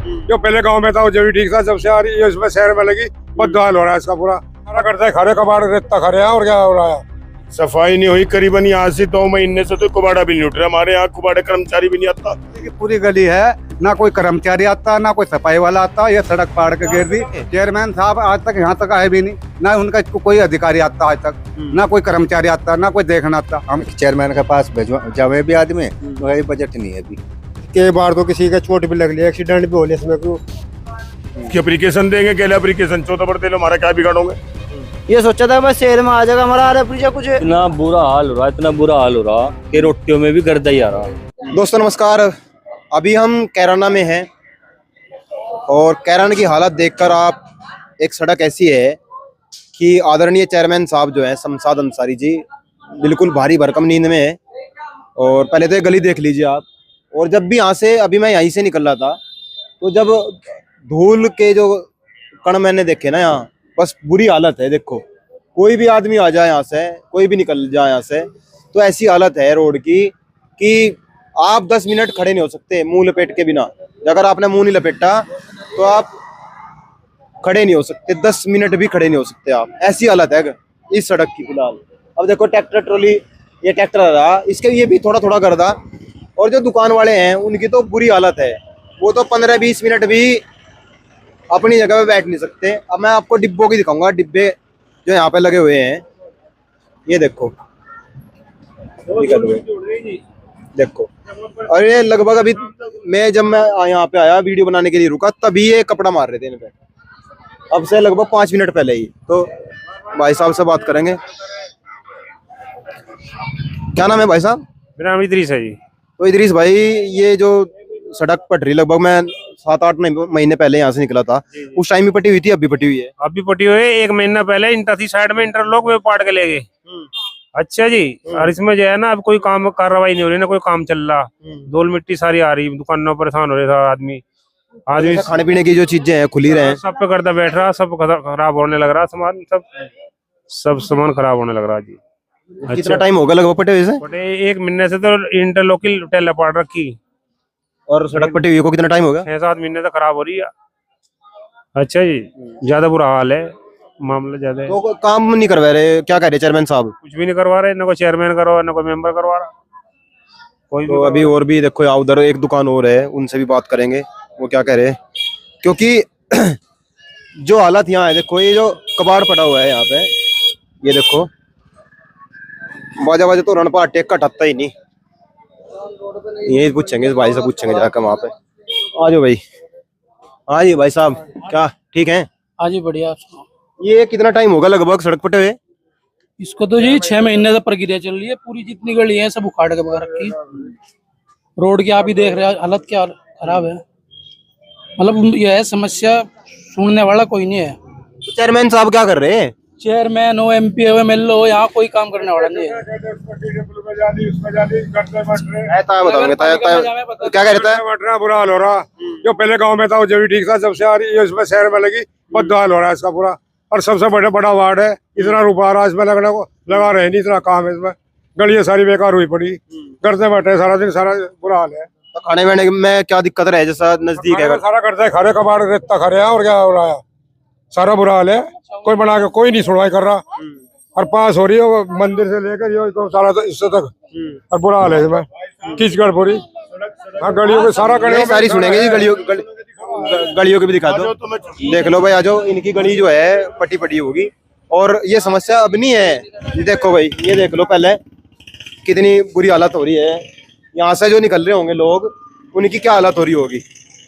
जो पहले गांव में था वो जब भी ठीक था, जब से आ रही है इसमें शहर में लगी बदहाल हो रहा है इसका पूरा। सारा करता है खरे कबाड़ रेता खरे हैं और क्या हो रहा है। सफाई नहीं हुई करीबन यहाँ से 2 महीने से, तो कुबाड़ा भी नहीं उठ रहा। हमारे यहाँ कुबाड़े कर्मचारी भी नहीं आता। पूरी गली है, ना कोई कर्मचारी आता, ना कोई सफाई वाला आता। ये सड़क फाड़ के गिर दी। चेयरमैन साहब आज तक यहाँ तक आए भी नहीं, ना उनका कोई अधिकारी आता आज तक, ना कोई कर्मचारी आता, ना कोई देखना आता। हम चेयरमैन के पास जावे भी आदमी, वही बजट नहीं है अभी। कई बार तो किसी का चोट भी लग लिया, एक्सीडेंट भी हो लिया इसमें। क्यों कि एप्लीकेशन देंगे, केले एप्लीकेशन 14 पर दे लो, हमारा क्या बिगाड़ोगे। ये सोचा था बस शहर में आ जाएगा हमारा, आ रहा कुछ। इतना बुरा हाल हो रहा, इतना बुरा हाल हो रहा कि रोटियों में भी गर्दा ही आ रहा। दोस्तों नमस्कार, अभी हम कैराना में हैं और कैराना की हालत देखकर आप, एक सड़क ऐसी है कि आदरणीय चेयरमैन साहब जो हैं शमशाद अंसारी जी, बिल्कुल भारी भरकम नींद में है। और पहले तो ये गली देख लीजिए आप। और जब भी यहाँ से, अभी मैं यहीं से निकल रहा था, तो जब धूल के जो कण मैंने देखे ना यहाँ, बस बुरी हालत है। देखो कोई भी आदमी आ जाए यहाँ से, कोई भी निकल जाए यहाँ से, तो ऐसी हालत है रोड की कि आप 10 मिनट खड़े नहीं हो सकते मुंह लपेट के बिना। अगर आपने मुंह नहीं लपेटा तो आप खड़े नहीं हो सकते, 10 मिनट भी खड़े नहीं हो सकते आप। ऐसी हालत है इस सड़क की फिलहाल। अब देखो ट्रैक्टर ट्रॉली, ये ट्रैक्टर रहा, इसके ये भी थोड़ा थोड़ा गर्दा। और जो दुकान वाले हैं उनकी तो बुरी हालत है, वो तो 15-20 मिनट भी अपनी जगह पे बैठ नहीं सकते। अब मैं आपको डिब्बों की दिखाऊंगा, डिब्बे जो यहाँ पे लगे हुए हैं, ये देखो देखो। और ये लगभग अभी जब मैं यहाँ पे आया वीडियो बनाने के लिए रुका, तभी ये कपड़ा मार रहे थे इन पे। अब से लगभग 5 मिनट पहले ही। तो भाई साहब से बात करेंगे। क्या नाम है भाई साहब? मेरा नाम इदरीस है जी। तो इदरीस भाई, ये जो सड़क पट रही, लगभग मैं 7-8 महीने पहले यहाँ से निकला था, उस टाइम भी पटी हुई थी, अब भी पटी हुई है? अब भी पटी हुई है। 1 महीना पहले इंटर थी साइड में, इंटरलॉक में पाट के ले गए। अच्छा जी। और इसमें जो है ना, अब कोई काम कार्रवाई नहीं हो रही, ना कोई काम चल रहा। धूल मिट्टी सारी आ रही, दुकानों परेशान हो रहे था आदमी। खाने पीने की जो चीजें हैं खुली रहे, सब पे गर्दा बैठ रहा, सब खराब होने लग रहा सामान, सब सामान खराब होने लग रहा जी। कितना टाइम होगा लगभग पटे हुए से? पटे 1 महीने से तो इंटरलॉक की टेल पाट रखी। और सड़क पटी हुई को कितना टाइम होगा? 6-7 महीने तक खराब हो रही है। अच्छा जी, ज्यादा बुरा हाल है, मामला ज्यादा है। तो काम नहीं करवा रहे, क्या कह रहे चेयरमैन साहब? कुछ भी नहीं करवा रहे, ना कोई चेयरमैन करवा रहा, ना कोई मेंबर करवा रहा, कोई तो अभी और भी देखो, यहाँ उधर एक दुकान और है, उनसे भी बात करेंगे वो क्या कह रहे हैं। क्योंकि जो हालत यहाँ है, देखो ये जो कबाड़ पड़ा हुआ है यहाँ पे, ये देखो बाजा बाजा तो रणपा टेक कटाता ही नहीं। यही पूछेंगे इस भाई से, पूछेंगे जाकर वहाँ पे। आ जाओ भाई। हाँ जी भाई साहब, क्या ठीक है? हाँ जी बढ़िया। ये कितना टाइम होगा लगभग सड़क पटे हुए? इसको तो जी 6 महीने से प्रक्रिया चल रही है। पूरी जितनी गली है सब उखाड़ के बगैर रखी। रोड की आप ही देख रहे हैं हालत, क्या खराब है। मतलब यह है समस्या, सुनने वाला कोई नहीं है। तो चेयरमैन साहब क्या कर रहे हैं? चेयरमैन हो, MP हो, MLA हो, यहाँ कोई काम करने वाला नहीं है। क्या कह रहा है? बुरा हाल हो रहा। जो पहले गांव में था वो जब भी ठीक था, जब से आ रही है इसमें शहर में लगी बदहाल हो रहा है इसका पूरा। और सबसे बड़ा वार्ड है, इतना रुपया आ रहा है इसमें लगने को, लगा रहे नहीं, इतना काम है इसमें। गलियां सारी बेकार हुई पड़ी, करते बैठे सारा दिन, सारा बुरा हाल है। तो खाने वाने में क्या दिक्कत रहे? जैसा नजदीक है सारा करते हैं खरे कबाड़ रेता खरे हैं और क्या हो रहा है। सारा बुरा हाल है, कोई बना के कोई नहीं सुनवाई कर रहा। और पास हो रही है वो मंदिर से लेकर ये तो सारा तो इससे तक, और बुरा हाल है इसमें, कीचड़ पूरी। हाँ, गलियों के सारा गलियों सारी सुनेंगे जी। गलियों की भी दिखा दो, देख लो भाई। आ जाओ, इनकी गली जो है पटी पटी होगी। और ये समस्या अब नहीं है। देखो भाई, ये देख लो पहले कितनी बुरी हालत हो रही है। यहाँ से जो निकल रहे होंगे लोग, उनकी क्या हालत हो रही होगी।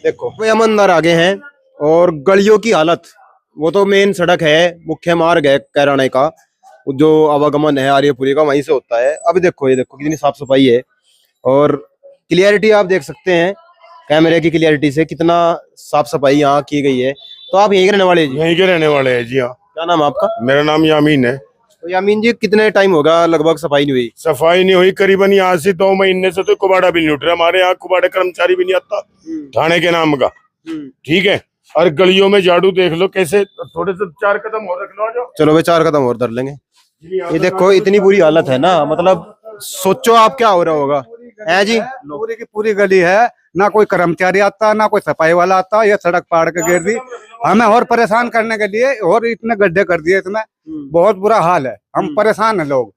देखो भाई, हम अंदर आगे हैं और गलियों की हालत, वो तो मेन सड़क है, मुख्य मार्ग है कैराना का, जो आवागमन है आर्यपुरी का, वहीं से होता है। अब देखो, ये देखो कितनी साफ सफाई है। और क्लियरिटी आप देख सकते हैं, कैमरे की क्लियरिटी से कितना साफ सफाई यहाँ की गई है। तो आप यहीं के रहने वाले? यहीं के रहने वाले हैं जी। हाँ। क्या नाम है आपका? मेरा नाम यामीन है। तो यामीन जी, कितने टाइम होगा लगभग सफाई नहीं हुई? सफाई नहीं हुई करीबन यहाँ से 2 महीने से, तो कुबाड़ा भी नहीं उठ रहा। हमारे यहाँ कुबाड़े कर्मचारी भी नहीं आता, थाने के नाम का। ठीक है। और गलियों में झाड़ू देख लो कैसे, थोड़े से 4 कदम और रख लो। जो चलो भाई, 4 कदम और धर लेंगे। ये देखो इतनी बुरी हालत है ना, मतलब सोचो आप क्या हो रहा होगा। है जी, पूरी की पूरी गली है, ना कोई कर्मचारी आता, ना कोई सफाई वाला आता। ये सड़क पाड़ के गिर दी, हमें और परेशान करने के लिए, और इतने गड्ढे कर दिए इसमें, बहुत बुरा हाल है। हम परेशान है लोग,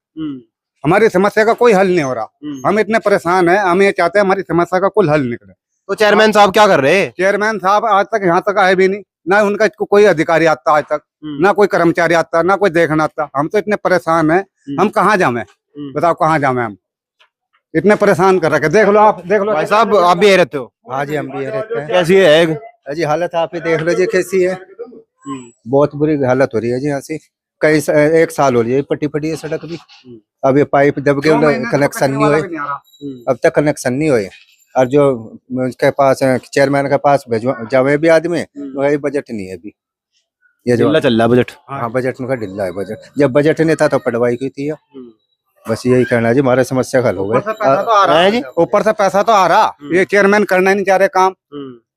हमारी समस्या का कोई हल नहीं हो रहा। हम इतने परेशान है, हम ये चाहते हैं हमारी समस्या का कुल हल निकले। तो चेयरमैन साहब क्या कर रहे हैं? चेयरमैन साहब आज तक यहाँ तक आए भी नहीं, ना उनका कोई अधिकारी आता आज तक, ना कोई कर्मचारी आता, ना कोई देखना आता। हम तो इतने परेशान हैं, हम कहाँ जावे, बताओ कहाँ जावे। हम इतने परेशान कर रखे, देख लो आप, देख लो भाई साहब आप भी यही रहते हो? हाँ जी, हम भी ये रहते हैं। कैसी है जी हालत आप ही देख लीजिए कैसी है, बहुत बुरी हालत हो रही है जी। यहाँ से कई 1 साल हो रही है, पट्टी पटी है सड़क भी। अब ये पाइप दब के कनेक्शन नहीं हुए, अब तक कनेक्शन नहीं हुए। और जो उसके पास चेयरमैन के पास जावे भी आदमी, वही बजट नहीं है अभी। ये जो ढीला चल रहा है बजट। हाँ, बजट में का ढिल्ला है बजट। जब बजट नहीं था तो पटवाई की थी। बस यही कहना है जी, हमारे समस्या हल हो गए। जी ऊपर से पैसा तो आ रहा, ये चेयरमैन करना ही नहीं चाह रहे काम।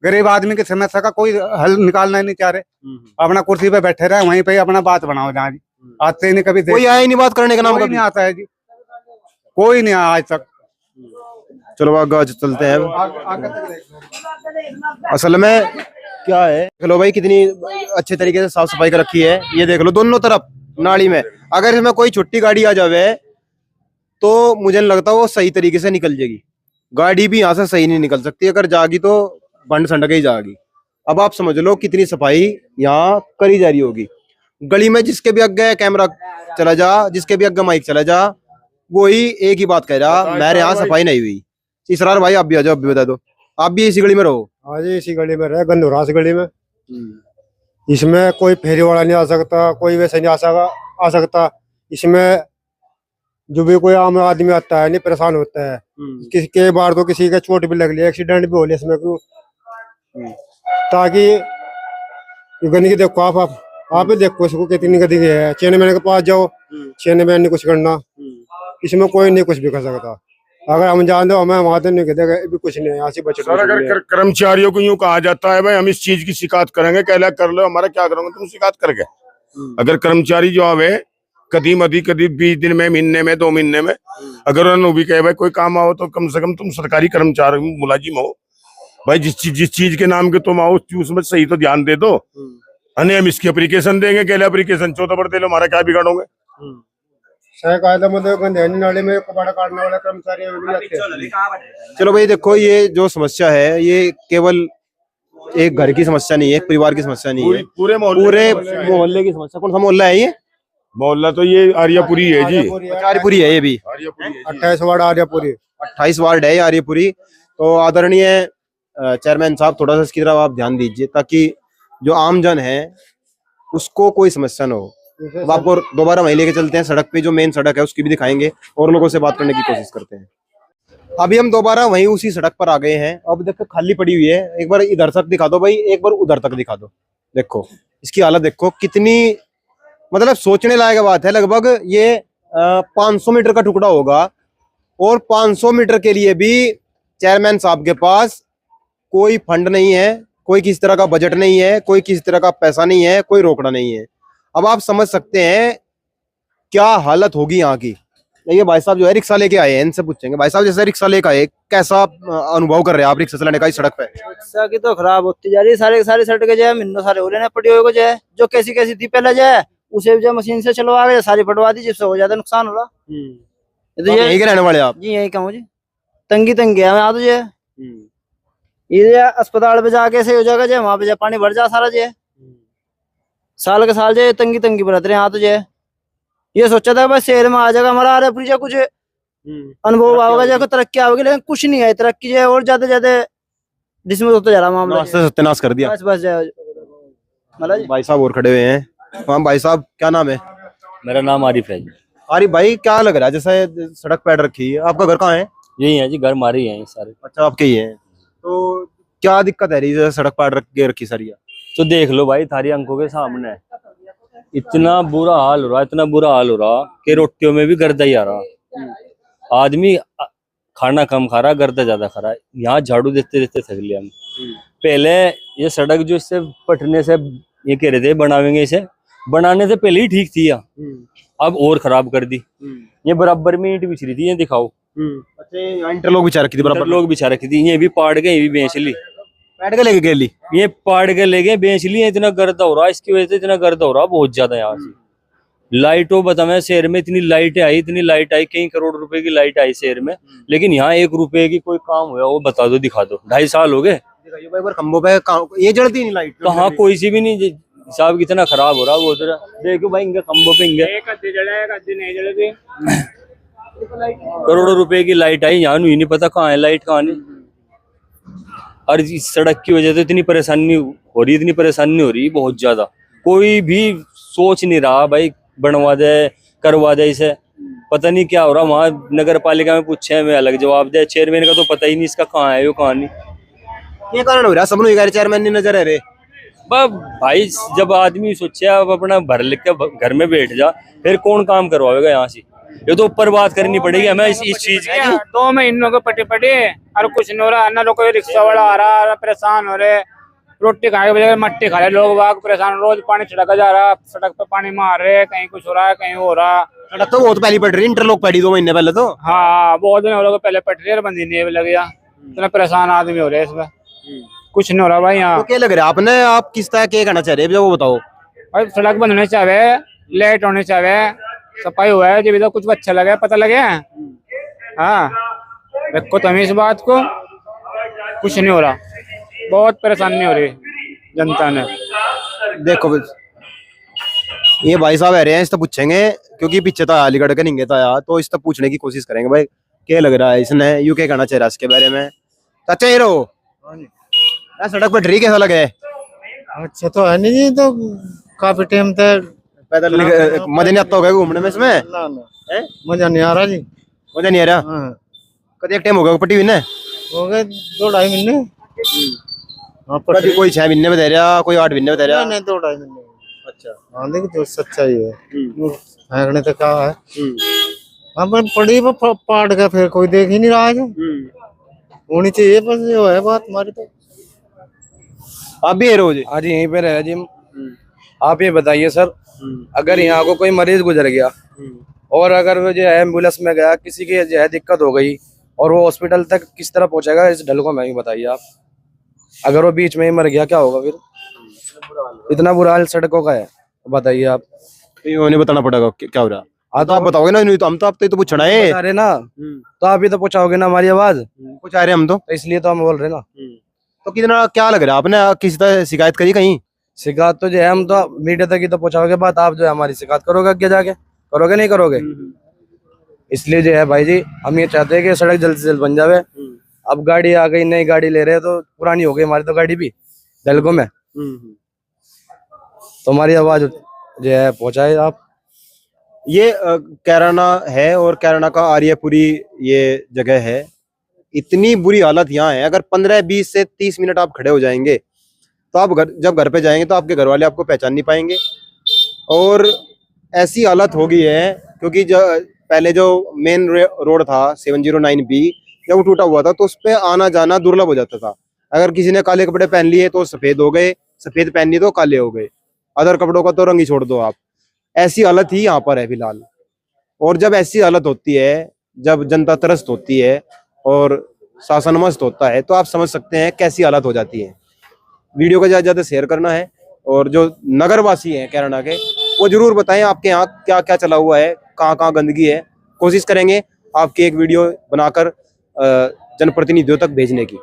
गरीब आदमी की समस्या का कोई हल निकालना ही नहीं चाह रहे। अपना कुर्सी पे बैठे रहे, वहीं पे अपना बात बनाओ जहाँ जी। आते ही नहीं, कभी कोई आया ही नहीं बात करने का नाम, कोई कभी नहीं आता है जी, कोई नहीं आया आज तक। चलो आगे चलते हैं। असल में क्या है, देख लो भाई कितनी अच्छे तरीके से साफ सफाई कर रखी है। ये देख लो दोनों तरफ नाली में, अगर इसमें कोई छोटी गाड़ी आ जावे तो मुझे नहीं लगता वो सही तरीके से निकल जाएगी। गाड़ी भी यहाँ से सही नहीं निकल सकती, अगर जाएगी तो बंड संड ही जाएगी। अब आप समझ लो कितनी सफाई यहाँ करी जा रही होगी। गली में जिसके भी आगे कैमरा चला जा, जिसके भी आगे माइक चला जा, वो ही एक ही बात कह रहा, मेरे यहाँ सफाई नहीं हुई। इसरार भाई आप भी आ जाओ, आप भी बता दो, आप भी इसी गली में रहो? हाँ जी, इसी गली में रहे, गंदौरास गली में। इसमें कोई फेरी वाला नहीं आ सकता, कोई वैसे नहीं आ सकता। इसमें जो भी कोई आम आदमी आता है नहीं परेशान होता है। किसी के बार तो किसी का चोट भी लग लिया, एक्सीडेंट भी हो लिया इसमें क्यों, ताकि गंदगी देखो आप भी देखो इसको कितनी गंदगी है। चेयरमैन के पास जाओ, चेयरमैन ने कुछ करना, इसमें कोई नहीं कुछ भी कर सकता। अगर हम जान दो, हमें वहां तो नहीं कहते भी कुछ नहीं है, यहाँ से बच। अगर कर्मचारियों को यूं कहा जाता है भाई हम इस चीज की शिकायत करेंगे, कहला कर लो, हमारा क्या करोगे तुम शिकायत करके। अगर कर्मचारी जो आवे कदीम 20 दिन में, महीने में, 2 महीने में, अगर उन्होंने भी कहे भाई कोई काम आओ तो कम से कम तुम सरकारी कर्मचारी मुलाजिम हो भाई, जिस चीज के नाम के तुम आओ उसमें सही तो ध्यान दे दो। अन्य हम इसकी एप्लीकेशन देंगे, कहले एप्लीकेशन 14 पर दे लो, हमारा क्या बिगाड़ोगे। नाले में कबाड़ा काटने वाले कर्मचारी। चलो भाई देखो, ये जो समस्या है ये केवल एक घर की समस्या नहीं है, एक परिवार की समस्या नहीं है, पूरे मोहल्ले की समस्या। कौन सा मोहल्ला है ये? मोहल्ला तो ये आर्यापुरी है जी, आर्यपुरी है ये भी। 28 वार्ड आर्यपुरी, 28 वार्ड है आर्यपुरी। तो आदरणीय चेयरमैन साहब, थोड़ा सा इसकी तरफ आप ध्यान दीजिए ताकि जो आम जन है उसको कोई समस्या न हो। अब आपको दोबारा वहीं लेके चलते हैं, सड़क पे जो मेन सड़क है उसकी भी दिखाएंगे और लोगों से बात करने की कोशिश करते हैं। अभी हम दोबारा वहीं उसी सड़क पर आ गए हैं। अब देखो खाली पड़ी हुई है, एक बार इधर तक दिखा दो भाई, एक बार उधर तक दिखा दो। देखो इसकी हालत देखो कितनी, मतलब सोचने लायक बात है। लगभग ये 500 मीटर का टुकड़ा होगा और 500 मीटर के लिए भी चेयरमैन साहब के पास कोई फंड नहीं है, कोई किसी तरह का बजट नहीं है, कोई किसी तरह का पैसा नहीं है, कोई रोकड़ा नहीं है। अब आप समझ सकते हैं क्या हालत होगी यहाँ की। ये भाई साहब जो है रिक्शा लेके आए हैं, इनसे पूछेंगे। भाई साहब जैसे रिक्शा लेके आए, कैसा अनुभव कर रहे हैं आप रिक्शा चलाने का इस सड़क पे? रिक्शा की तो खराब होती जा रही है, सारी सड़कें जो है मिन्नो सारे हो रहे हैं पड़ी हुई को, जो कैसी थी पहले जो है उसे जो मशीन से चलवा के सारी पटवा दी, जिससे हो ज्यादा नुकसान हो रहा। तो यही के रहने वाले आप? जी यही कहूँ जी, तंगी है यहाँ तो जो ये अस्पताल पे जाके से हो जाएगा जो, वहां पे जो पानी भर जा सारा जो साल के साल जो तंगी बरत रहे यहाँ तो जो। ये सोचा था बस शहर में आ जाएगा हमारा आर्यपुरी जो, कुछ अनुभव आओगे जो, तरक्की आओगी, लेकिन कुछ नहीं है तरक्की जो, और ज्यादा डिसमिस होता जा रहा मामला, सत्यानाश कर दिया बस मतलब। भाई साहब और खड़े हुए हैं। हाँ भाई साहब क्या नाम है? मेरा नाम आरिफ है जी। आरिफ भाई क्या लग रहा है जैसे सड़क पैड रखी है, आपका घर कहाँ है? यही है जी, घर मारे हैं सारे। अच्छा आपके ही है। तो क्या दिक्कत है रही है सड़क पैड रखी सरिया? तो देख लो भाई थारी आंखों के सामने इतना बुरा हाल हो रहा, इतना बुरा हाल हो रहा कि रोटियों में भी गर्दा ही आ रहा। आदमी खाना कम खा रहा, गर्दा ज्यादा खा रहा है। यहाँ झाड़ू देते देते थक लिया हम। पहले ये सड़क जो इससे पटने से ये कह रहे थे बनावेंगे, इसे बनाने से पहले ही ठीक थी, अब और खराब कर दी। ये बराबर में ईंट बिछ रही थी, ये दिखाओ अच्छा, इंटरलॉक बिछा रखी थी बराबर, लोग बिछा रखी थी, ये भी पाड़ के ये भी बेच ली, बैठ के लेके गेली। ये पाड़ के ले गए बेच लिए। इतना गर्द हो रहा है, इसकी वजह से इतना गर्द हो रहा है बहुत ज्यादा। यहाँ से लाइटों बतावे शहर में इतनी लाइट आई, कई करोड़ रुपए की लाइट आई शहर में, लेकिन यहाँ 1 रुपए की कोई काम हुआ वो बता दो, दिखा दो। 2.5 साल हो गए, दिखाइए भाई, पर खंभों पे ये जलती नहीं लाइट कहाँ कोई सी भी नहीं। हिसाब कितना खराब हो रहा है वो उधर देखो भाई, इनके खंभों पे इनके करोड़ों रुपए की लाइट आई, यहाँ नहीं पता कहाँ है लाइट कहाँ नहीं। और इस सड़क की वजह से इतनी परेशानी हो रही बहुत ज्यादा। कोई भी सोच नहीं रहा भाई बनवा दे करवा दे इसे, पता नहीं क्या हो रहा। वहाँ नगर पालिका में पूछे मैं अलग जवाब दे, चेयरमैन का तो पता ही नहीं इसका कहाँ है वो कहाँ नहीं। ये कारण हो रहा सब चेयरमैन नहीं नजर आ रहे। भाई जब आदमी सोचे अब अपना भर लिख के घर में बैठ जा, फिर कौन काम करवाएगा यहाँ से? ये तो ऊपर बात करनी पड़ेगी हमें इस चीज की। 2 महीनों के पटे पटे और कुछ नहीं हो रहा ना। लोग रिक्शा वाला आ रहा, परेशान हो रहे, रोटी खाने के बजाय मट्टी खा रहे लोग बाग, परेशान। रोज पानी छिड़का जा रहा, सड़क पे पानी मार रहे, कहीं कुछ हो रहा है कहीं हो रहा। सड़क तो बहुत पहली पड़ रही, इंटरलॉक पड़ी 2 महीने पहले तो। हाँ बहुत दिन हो रहा, पहले पट रही बंदी नहीं लग गया। इतना परेशान आदमी हो रहे इसमें, कुछ नहीं हो रहा भाई यहाँ। तो क्या लग रहा है आपने, आप किस तरह के कहना चाह रहे हैं वो बताओ। भाई सड़क बंद होनी चाहिए, लेट होनी चाहिए, सफाई हुआ है जब कुछ अच्छा लगे पता लगे। हाँ रखो तमीज इस बात को, कुछ नहीं हो रहा, बहुत परेशानी हो रही जनता ने। देखो ये भाई साहब आ रहे हैं, इससे पूछेंगे क्योंकि पीछे था अलीगढ़ के नहीं था यार, तो इससे पूछने की कोशिश करेंगे भाई क्या लग रहा है इसने, यू क्या कहना चाह रहा है इसके बारे में। चाचा ये रहो, सड़क पर कैसा लगे? अच्छा तो है नहीं जी, तो काफी टाइम तक पैदल मजा नहीं आता होगा घूमने में इसमें? ना मजा नहीं आ रहा जी, मजा नहीं आ रहा। कभी एक टाइम होगा पट्टी भी हो गए 2-2.5 महीने। कभी कोई 6 महीने में दे रहा, कोई 8 महीने में दे रहा। नहीं 2-2.5 महीने। अच्छा हाँ देखिए जो सच्चाई है फेंकने तक कहा है। हाँ पर पड़ी वो पाट का फिर कोई देख ही नहीं रहा है, होनी चाहिए बस जो है बात हमारी। तो आप भी रोज आज यहीं पे रहे जी। आप ये बताइए सर, अगर यहाँ को कोई मरीज गुजर गया और अगर वो जो है एम्बुलेंस में गया, किसी की जो है दिक्कत हो गई और वो हॉस्पिटल तक किस तरह पहुंचेगा इस ढल को? मैं ही बताइए आप, अगर वो बीच में ही मर गया क्या होगा फिर? इतना बुरा हाल सड़कों का है, बताइए आप। उन्हें बताना पड़ेगा क्या हो रहा। हाँ तो आप बताओगे ना, नहीं तो हम तो आपसे तो पूछना है। बता रहे ना, तो आप ही तो पहुंचाओगे ना हमारी आवाज, कुछ आ रहे हम तो इसलिए तो हम बोल रहे ना। तो कितना क्या लग रहा है आपने किसी तरह शिकायत करी कहीं? शिकायत तो जो है हम तो मीडिया तक ही तो पहुंचाओगे बात, आप जो है हमारी शिकायत करोगे आगे जाके, करोगे नहीं करोगे? इसलिए जो है भाई जी हम ये चाहते हैं कि सड़क जल्द से जल्द बन जावे। अब गाड़ी आ गई, नई गाड़ी ले रहे हैं तो पुरानी हो गई हमारी तो गाड़ी भी डलगो में, तो हमारी आवाज जो है पहुंचाए आप। ये कैराना है और कैराना का आर्यपुरी ये जगह है। इतनी बुरी हालत यहाँ है, अगर 15-20 से 30 मिनट आप खड़े हो जाएंगे तो आप जब घर पे जाएंगे तो आपके घर वाले आपको पहचान नहीं पाएंगे। और ऐसी हालत हो गई है क्योंकि पहले जो मेन रोड था 709B जब वो टूटा हुआ था तो उस पर आना जाना दुर्लभ हो जाता था। अगर किसी ने काले कपड़े पहन लिए तो सफेद हो गए, सफेद पहन लिए तो काले हो गए, अदर कपड़ों का तो रंग ही छोड़ दो आप। ऐसी हालत ही यहाँ पर है फिलहाल। और जब ऐसी हालत होती है, जब जनता त्रस्त होती है और शासन मस्त होता है, तो आप समझ सकते हैं कैसी हालत हो जाती है। वीडियो को ज़्यादा ज़्यादा शेयर करना है और जो नगरवासी हैं कैराना के वो जरूर बताएं आपके यहाँ क्या क्या चला हुआ है, कहाँ कहाँ गंदगी है। कोशिश करेंगे आपकी एक वीडियो बनाकर जनप्रतिनिधियों तक भेजने की।